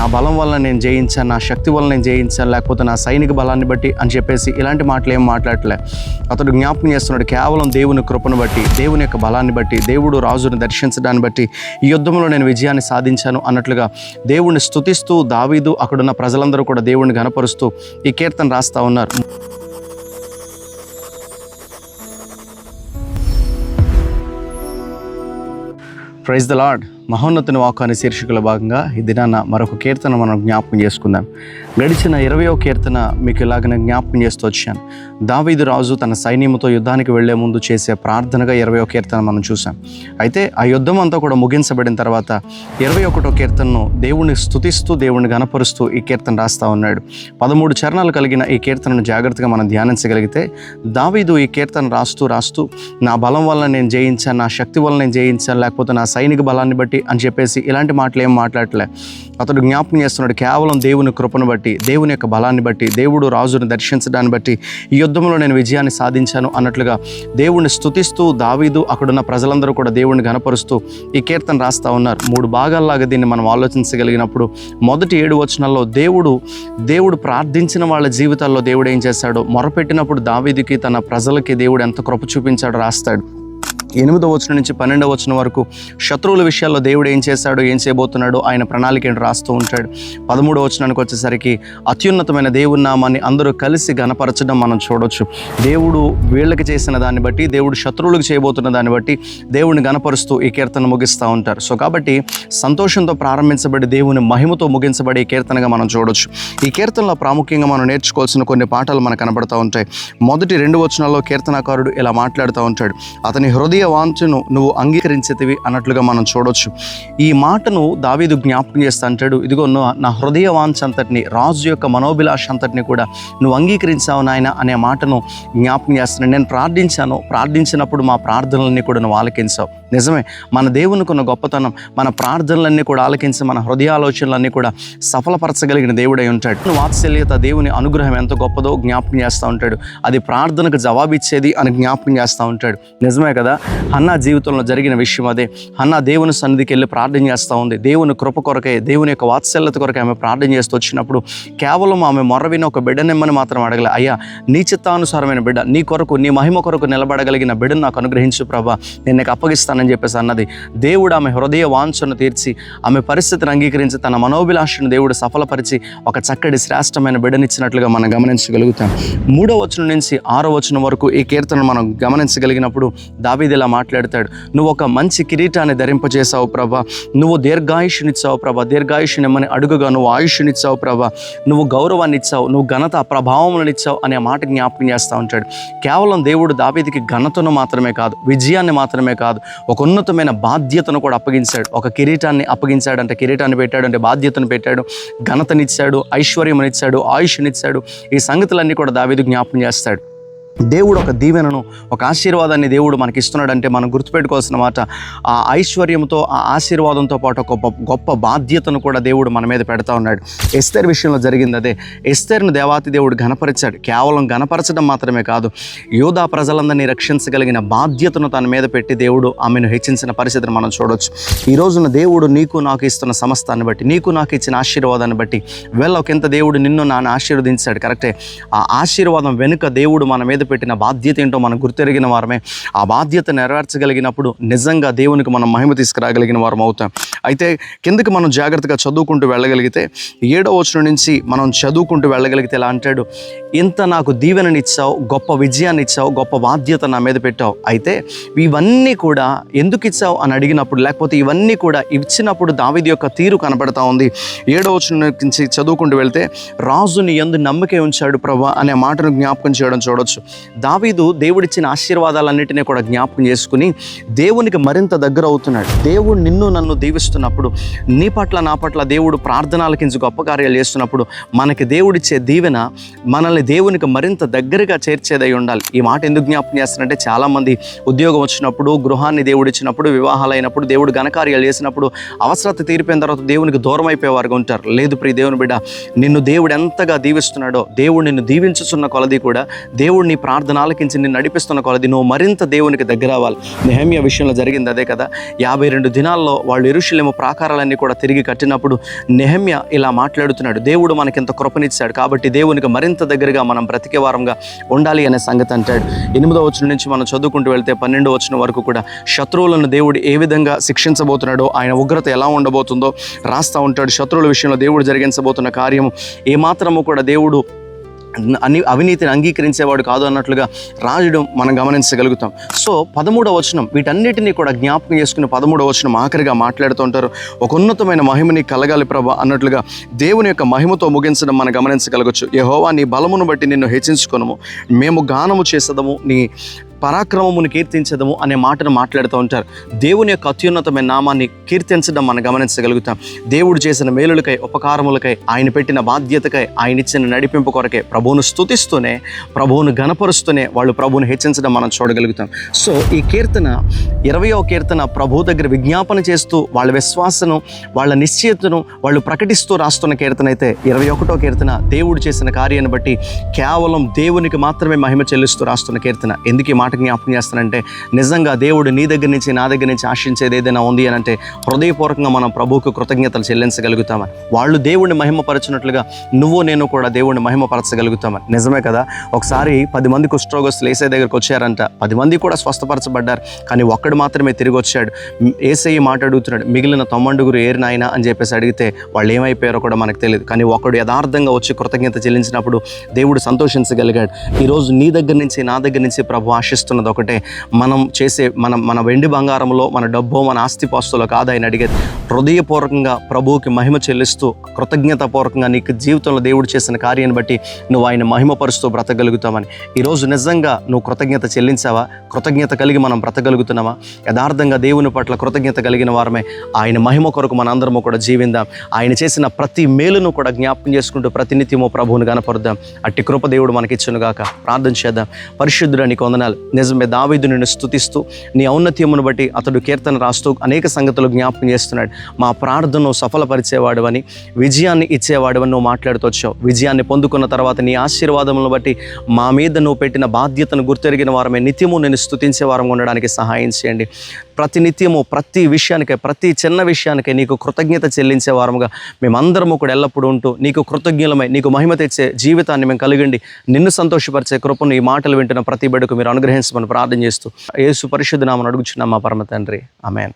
నా బలం వల్ల నేను జయించాను, నా శక్తి వల్ల నేను జయించాను, లేకపోతే నా సైనిక బలాన్ని బట్టి అని చెప్పేసి ఇలాంటి మాటలు ఏం మాట్లాడలే. అతడు జ్ఞాపకం చేస్తున్నాడు కేవలం దేవుని కృపను బట్టి, దేవుని యొక్క బలాన్ని బట్టి, దేవుడు రాజుని దర్శించడాన్ని బట్టి ఈ యుద్ధంలో నేను విజయాన్ని సాధించాను అన్నట్లుగా దేవుణ్ణి స్తుతిస్తూ దావీదు అక్కడున్న ప్రజలందరూ కూడా దేవుణ్ణి ఘనపరుస్తూ ఈ కీర్తన రాస్తా ఉన్నారు. Praise the lord. మహోన్నతుని వాక్కు అనే శీర్షికల భాగంగా ఈ దినాన మరొక కీర్తన మనం జ్ఞాపకం చేసుకుందాం. గడిచిన 20వ కీర్తన మీకు ఇలాగనే జ్ఞాపకం చేస్తూ వచ్చాను. దావీదు రాజు తన సైన్యంతో యుద్ధానికి వెళ్లే ముందు చేసే ప్రార్థనగా 20వ కీర్తన మనం చూసాం. అయితే ఆ యుద్ధం అంతా కూడా ముగించబడిన తర్వాత 21వ కీర్తనను దేవుణ్ణి స్తుతిస్తూ దేవుణ్ణి ఘనపరుస్తూ ఈ కీర్తన రాస్తా ఉన్నాడు. 13 చరణాలు కలిగిన ఈ కీర్తనను జాగ్రత్తగా మనం ధ్యానించగలిగితే దావీదు ఈ కీర్తన రాస్తూ నా బలం వల్ల నేను జయించాను, నా శక్తి వల్ల నేను జయించాను, లేకపోతే నా సైనిక బలాన్ని బట్టి అని చెప్పేసి ఇలాంటి మాటలు ఏం మాట్లాడలే. అతడు జ్ఞాపకం చేస్తున్నాడు కేవలం దేవుని కృపను బట్టి, దేవుని యొక్క బలాన్ని బట్టి, దేవుడు రాజుని దర్శించడాన్ని బట్టి ఈ యుద్ధంలో నేను విజయాన్ని సాధించాను అన్నట్లుగా దేవుణ్ణి స్తుతిస్తూ దావీదు అక్కడున్న ప్రజలందరూ కూడా దేవుణ్ణి ఘనపరుస్తూ ఈ కీర్తన రాస్తా ఉన్నారు. 3 భాగాల్లాగా దీన్ని మనం ఆలోచించగలిగినప్పుడు మొదటి 7 వచనాల్లో దేవుడు ప్రార్థించిన వాళ్ళ జీవితాల్లో దేవుడు ఏం చేశాడో, మొరపెట్టినప్పుడు దావీదుకి తన ప్రజలకి దేవుడు ఎంత కృప చూపించాడో రాస్తాడు. 8వ వచనం నుంచి 12వ వచనం వరకు శత్రువుల విషయాల్లో దేవుడు ఏం చేశాడో, ఏం చేయబోతున్నాడో ఆయన ప్రణాళిక ఏంటో రాస్తూ ఉంటాడు. 13వ వచనానికి వచ్చేసరికి అత్యున్నతమైన దేవుని నామాన్ని అందరూ కలిసి ఘనపరచడం మనం చూడొచ్చు. దేవుడు వీళ్ళకి చేసిన దాన్ని బట్టి, దేవుడు శత్రువులకు చేయబోతున్న దాన్ని బట్టి దేవుడిని ఘనపరుస్తూ ఈ కీర్తన ముగిస్తూ ఉంటారు. సో కాబట్టి సంతోషంతో ప్రారంభించబడి దేవుని మహిమతో ముగించబడి ఈ కీర్తనగా మనం చూడొచ్చు. ఈ కీర్తనలో ప్రాముఖ్యంగా మనం నేర్చుకోవాల్సిన కొన్ని పాఠాలు మనకు కనబడుతూ ఉంటాయి. మొదటి 2 వచనాల్లో కీర్తనాకారుడు ఇలా మాట్లాడుతూ ఉంటాడు, అతని హృదయ వాంఛను నువ్వు అంగీకరించేతివి అన్నట్లుగా మనం చూడొచ్చు. ఈ మాటను దావీదు జ్ఞాపకం చేస్తా అంటాడు, ఇదిగో నా హృదయ వాంఛ అంతటిని, రాజు యొక్క మనోభిలాష అంతటిని కూడా నువ్వు అంగీకరించావు నాయన అనే మాటను జ్ఞాపకం చేస్తున్నాను. నేను ప్రార్థించినప్పుడు మా ప్రార్థనలన్నీ కూడా నువ్వు ఆలకించావు. నిజమే, మన దేవునికి ఉన్న గొప్పతనం మన ప్రార్థనలన్నీ కూడా ఆలకించి మన హృదయాలోచనలన్నీ కూడా సఫలపరచగలిగిన దేవుడై ఉంటాడు. వాత్సల్యత, దేవుని అనుగ్రహం ఎంత గొప్పదో జ్ఞాపకం చేస్తూ ఉంటాడు. అది ప్రార్థనకు జవాబిచ్చేది అని జ్ఞాపకం చేస్తూ ఉంటాడు. నిజమే కదా, హన్నా జీవితంలో జరిగిన విషయం అదే. హన్నా దేవుని సన్నిధికి వెళ్ళి ప్రార్థన చేస్తూ ఉంది. దేవుని కృప కొరకే, దేవుని యొక్క వాత్సల్యత కొరకే ఆమె ప్రార్థన చేస్తూ వచ్చినప్పుడు కేవలం ఆమె మొర్రవిన ఒక బిడ్డనిమ్మని మాత్రం అడగలే. అయ్యా, నీ చిత్తానుసారమైన బిడ్డ, నీ కొరకు, నీ మహిమ కొరకు నిలబడగలిగిన బిడ్డను నాకు అనుగ్రహించు ప్రభా, నేను నీకు అప్పగిస్తానని చెప్పేసి అన్నది. దేవుడు ఆమె హృదయ వాంఛను తీర్చి ఆమె పరిస్థితిని అంగీకరించి తన మనోభిలాషను దేవుడు సఫలపరిచి ఒక చక్కటి శ్రేష్టమైన బిడ్డనిచ్చినట్లుగా మనం గమనించగలుగుతాం. 3వ వచనం నుంచి 6వ వచనం వరకు ఈ కీర్తనను మనం గమనించగలిగినప్పుడు దావీదు ఇలా మాట్లాడతాడు, నువ్వు ఒక మంచి కిరీటాన్ని ధరింపజేసావు ప్రభా, నువ్వు దీర్ఘాయుష్నిచ్చావు ప్రభా, దీర్ఘాయుష్నిమ్మని అడుగుగా నువ్వు ఆయుష్నిచ్చావు ప్రభా, నువ్వు గౌరవాన్ని ఇచ్చావు, నువ్వు ఘనత ప్రభావములను ఇచ్చావు అనే మాట జ్ఞాపకం చేస్తూ ఉంటాడు. కేవలం దేవుడు దావీదుకి ఘనతను మాత్రమే కాదు, విజయాన్ని మాత్రమే కాదు, ఒక ఉన్నతమైన బాధ్యతను కూడా అప్పగించాడు. ఒక కిరీటాన్ని అప్పగించాడంటే, కిరీటాన్ని పెట్టాడు అంటే బాధ్యతను పెట్టాడు, ఘనతనిచ్చాడు, ఐశ్వర్యమునిచ్చాడు, ఆయుష్నిచ్చాడు. ఈ సంగతులన్నీ కూడా దావీదు జ్ఞాపకం చేస్తాడు. దేవుడు ఒక దీవెనను, ఒక ఆశీర్వాదాన్ని దేవుడు మనకి ఇస్తున్నాడంటే మనం గుర్తుపెట్టుకోవాల్సిన మాట, ఆ ఐశ్వర్యంతో, ఆ ఆశీర్వాదంతో పాటు ఒక గొప్ప బాధ్యతను కూడా దేవుడు మన మీద పెడతా ఉన్నాడు. ఎస్తేర్ విషయంలో జరిగింది అదే. ఎస్తేర్ను దేవాతి దేవుడు ఘనపరిచాడు. కేవలం ఘనపరచడం మాత్రమే కాదు, యూదా ప్రజలందరినీ రక్షించగలిగిన బాధ్యతను తన మీద పెట్టి దేవుడు ఆమెను హెచ్చించిన పరిస్థితిని మనం చూడొచ్చు. ఈ రోజున దేవుడు నీకు నాకు ఇస్తున్న సమస్తాన్ని బట్టి, నీకు నాకు ఇచ్చిన ఆశీర్వాదాన్ని బట్టి, ఒకంత దేవుడు నిన్ను నాన్న ఆశీర్వదించాడు, కరెక్టే. ఆ ఆశీర్వాదం వెనుక దేవుడు మన మీద పెట్టిన బాధ్యత ఏంటో మనం గుర్తెరిగిన వారమే. ఆ బాధ్యత నెరవేర్చగలిగినప్పుడు నిజంగా దేవునికి మనం మహిమ తీసుకురాగలిగిన వారం అవుతాం. అయితే కిందకి మనం జాగ్రత్తగా చదువుకుంటూ వెళ్ళగలిగితే 7వ వచనం నుంచి మనం చదువుకుంటూ వెళ్ళగలిగితే ఎలా అంటాడు, ఇంత నాకు దీవెననిచ్చావు, గొప్ప విజయాన్ని ఇచ్చావు, గొప్ప బాధ్యత నా మీద పెట్టావు. అయితే ఇవన్నీ కూడా ఎందుకు ఇచ్చావు అని అడిగినప్పుడు, లేకపోతే ఇవన్నీ కూడా ఇచ్చినప్పుడు దావీదు యొక్క తీరు కనబడతా ఉంది. 7వ వచనం నుంచి చదువుకుంటూ వెళ్తే, రాజు నీ యందు నమ్మకే ఉంచాడు ప్రభా అనే మాటను జ్ఞాపకం చేయడం చూడొచ్చు. దావీదు దేవుడిచ్చిన ఆశీర్వాదాలన్నిటినీ కూడా జ్ఞాపకం చేసుకుని దేవునికి మరింత దగ్గర అవుతున్నాడు. దేవుడు నిన్ను నన్ను దీవిస్తున్నప్పుడు, నీ పట్ల నా పట్ల దేవుడు ప్రార్థనలకించి గొప్ప కార్యాలు చేస్తున్నప్పుడు మనకి దేవుడిచ్చే దీవెన మనల్ని దేవునికి మరింత దగ్గరగా చేర్చేదై ఉండాలి. ఈ మాట ఎందుకు జ్ఞాపకం చేస్తానంటే, చాలామంది ఉద్యోగం వచ్చినప్పుడు, గృహాన్ని దేవుడిచ్చినప్పుడు, వివాహాలైనప్పుడు, దేవుడు ఘనకార్యాలు చేసినప్పుడు అవసరత తీరిపోయిన తర్వాత దేవునికి దూరం అయిపోయేవారుగా ఉంటారు. లేదు ప్రియ దేవుని బిడ్డ, నిన్ను దేవుడు ఎంతగా దీవిస్తున్నాడో, దేవుడు నిన్ను దీవించుతున్న కొలది కూడా దేవుడు నీ ప్రార్థన ఆలకించి నిన్ను నడిపిస్తున్న కొలది నువ్వు మరింత దేవునికి దగ్గర అవ్వాలి. నెహెమ్యా విషయంలో జరిగింది అదే కదా. 52 దినాల్లో వాళ్ళు యెరూషలేము ప్రాకారాలన్నీ కూడా తిరిగి కట్టినప్పుడు నెహెమ్యా ఇలా మాట్లాడుతున్నాడు, దేవుడు మనకింత కృపనిచ్చాడు కాబట్టి దేవునికి మరింత దగ్గరగా మనం బ్రతికే వారంగా ఉండాలి అనే సంగతి అంటాడు. 8వ వచనం నుంచి మనం చదువుకుంటూ వెళ్తే 12వ వచనం వరకు కూడా శత్రువులను దేవుడు ఏ విధంగా శిక్షించబోతున్నాడో, ఆయన ఉగ్రత ఎలా ఉండబోతుందో రాస్తా ఉంటాడు. శత్రువుల విషయంలో దేవుడు జరిగించబోతున్న కార్యము ఏమాత్రము కూడా దేవుడు అవినీతిని అంగీకరించేవాడు కాదు అన్నట్లుగా రాయడం మనం గమనించగలుగుతాం. సో 13వ వచనం వీటన్నిటినీ కూడా జ్ఞాపకం చేసుకుని 13వ వచనం ఆఖరిగా మాట్లాడుతూ ఉంటారు, ఒక ఉన్నతమైన మహిమని కలగాలి ప్రభా అన్నట్లుగా దేవుని యొక్క మహిమతో ముగించడం మనం గమనించగలగచ్చు. యెహోవా నీ బలమును బట్టి నిన్ను హెచ్చించుకొనుము, మేము గానము చేసేదము, నీ పరాక్రమమును కీర్తించదము అనే మాటను మాట్లాడుతూ ఉంటారు. దేవుని యొక్క అత్యున్నతమైన నామాన్ని కీర్తించడం మనం గమనించగలుగుతాం. దేవుడు చేసిన మేలులకై, ఉపకారములకై, ఆయన పెట్టిన బాధ్యతకై, ఆయన ఇచ్చిన నడిపింపు కొరకే ప్రభువును స్తుతిస్తూనే, ప్రభువును గణపరుస్తూనే వాళ్ళు ప్రభువును హెచ్చించడం మనం చూడగలుగుతాం. సో ఈ కీర్తన 20వ కీర్తన ప్రభు దగ్గర విజ్ఞాపన చేస్తూ వాళ్ళ విశ్వాసను, వాళ్ళ నిశ్చయతను వాళ్ళు ప్రకటిస్తూ రాస్తున్న కీర్తన అయితే 21వ కీర్తన దేవుడు చేసిన కార్యాన్ని బట్టి కేవలం దేవునికి మాత్రమే మహిమ చెల్లిస్తూ రాస్తున్న కీర్తన. ఎందుకు ఈ మాట జ్ఞాపకం చేస్తానంటే, నిజంగా దేవుడు నీ దగ్గర నుంచి నా దగ్గర నుంచి ఆశించేది ఏదైనా ఉంది అని అంటే హృదయపూర్వకంగా మనం ప్రభువుకు కృతజ్ఞతలు చెల్లించగలుగుతామని, వాళ్ళు దేవుడిని మహిమపరచినట్లుగా నువ్వు నేను కూడా దేవుడిని మహిమపరచగలుగుతామని. నిజమే కదా. ఒకసారి 10 మంది కుష్ఠరోగస్తులు ఏసై దగ్గరికి వచ్చారంట. 10 మంది కూడా స్వస్థపరచబడ్డారు, కానీ ఒక్కడు మాత్రమే తిరిగి వచ్చాడు. ఏసై మాట అడుగుతున్నాడు, మిగిలిన 90 ఏరు నాయనా అని చెప్పేసి అడిగితే వాళ్ళు ఏమైపోయారో కూడా మనకు తెలియదు. కానీ ఒకడు యథార్థంగా వచ్చి కృతజ్ఞత చెల్లించినప్పుడు దేవుడు సంతోషించగలిగాడు. ఈరోజు నీ దగ్గర నుంచి నా దగ్గర నుంచి ప్రభు ఆశిస్తున్నది ఒకటే, మనం చేసే మన వెండి బంగారంలో, మన డబ్బు, మన ఆస్తిపాస్తులో కాదు ఆయన అడిగేది. హృదయపూర్వకంగా ప్రభువుకి మహిమ చెల్లిస్తూ కృతజ్ఞతాపూర్వకంగా నీకు జీవితంలో దేవుడు చేసిన కార్యాన్ని బట్టి నువ్వు ఆయన మహిమపరుస్తూ బ్రతకగలుగుతామని. ఈరోజు నిజంగా నువ్వు కృతజ్ఞత చెల్లించావా? కృతజ్ఞత కలిగి మనం బ్రతకగలుగుతున్నామా? యథార్థంగా దేవుని పట్ల కృతజ్ఞత కలిగిన వారమే ఆయన మహిమ కొరకు మనందరము కూడా జీవిందాం. ఆయన చేసిన ప్రతి మేలును కూడా జ్ఞాపకం చేసుకుంటూ ప్రతినిత్యము ప్రభువును గణపరుద్దాం. అట్టి కృప దేవుడు మనకిచ్చునుగాక. ప్రార్థన చేద్దాం. పరిశుద్ధుడా నీకు వందనాలు. నిజమే, దావీదు నిన్ను స్తుతిస్తూ నీ ఔన్నత్యమును బట్టి అతడు కీర్తన రాస్తూ అనేక సంగతులు జ్ఞాపకం చేస్తున్నాడు. మా ప్రార్థనను సఫలపరిచేవాడు అని, విజయాన్ని ఇచ్చేవాడు అని నువ్వు మాట్లాడుతూ వచ్చావు. విజయాన్ని పొందుకున్న తర్వాత నీ ఆశీర్వాదములను బట్టి మా మీద నువ్వు పెట్టిన బాధ్యతను గుర్తెరిగిన వారమే నిత్యము నేను స్తుతించే వారం ఉండడానికి సహాయం చేయండి. ప్రతి నిత్యము ప్రతి విషయానికై, ప్రతి చిన్న విషయానికై నీకు కృతజ్ఞత చెల్లించే వారముగా మేమందరము కూడా ఎల్లప్పుడూ ఉంటూ నీకు కృతజ్ఞులమై నీకు మహిమ తెచ్చే జీవితాన్ని మేము కలిగండి. నిన్ను సంతోషపరిచే కృపను ఈ మాటలు వింటున్న ప్రతి బిడ్డకు మీరు అనుగ్రహించమని ప్రార్థన చేస్తూ యేసు పరిశుద్ధ నామమున అడుగుచున్నాం మా పరమ తండ్రి. ఆమేన్.